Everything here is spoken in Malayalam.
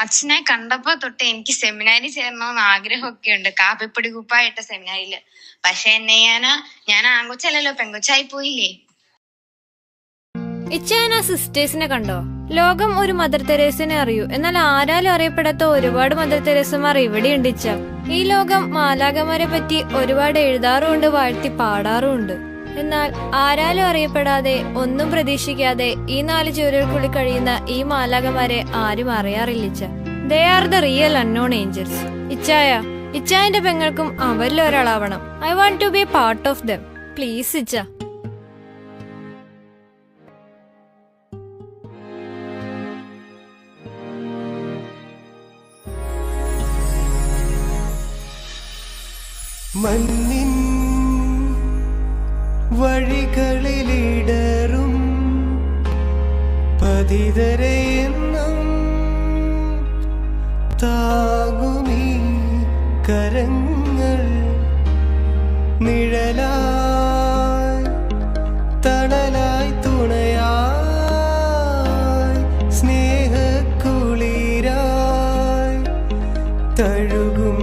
അച്ഛനെ കണ്ടപ്പോ തൊട്ട് എനിക്ക് സെമിനാരിൽ ചേരണമെന്ന് ആഗ്രഹമൊക്കെ ഉണ്ട്, കാപ്പിപ്പൊടി കുപ്പായിട്ട സെമിനാരില്. പക്ഷെ എന്നെ ഞാൻ ആൺകൊച്ചല്ലല്ലോ, പെങ്കൊച്ചായി പോയില്ലേ. ഇച്ചായന സിസ്റ്റേഴ്സിനെ കണ്ടോ? ലോകം ഒരു മദർ തെരേസിനെ അറിയൂ, എന്നാൽ ആരാലും അറിയപ്പെടാത്ത ഒരുപാട് മദർ തെരേസമാർ ഇവിടെയുണ്ട് ഇച്ച. ഈ ലോകം മാലാഖമാരെ പറ്റി ഒരുപാട് എഴുതാറുമുണ്ട്, വാഴ്ത്തി പാടാറുമുണ്ട്. എന്നാൽ ആരാലും അറിയപ്പെടാതെ ഒന്നും പ്രതീക്ഷിക്കാതെ ഈ 4 ചുവരുകൾക്കുള്ളിൽ കഴിയുന്ന ഈ മാലാഖമാരെ ആരും അറിയാറില്ല. They are the real unknown angels. ഇച്ചായന്റെ പെങ്ങൾക്കും അവരിൽ ഒരാളാവണം. I want to be a part of them. Please ഇച്ച. മണ്ണിൻ വഴികളിലിടറും പതിതരെയെന്നും താങ്ങുമീ കരങ്ങൾ, നിഴലായി തണലായി തുണയായി സ്നേഹക്കുളിരായി തഴുകും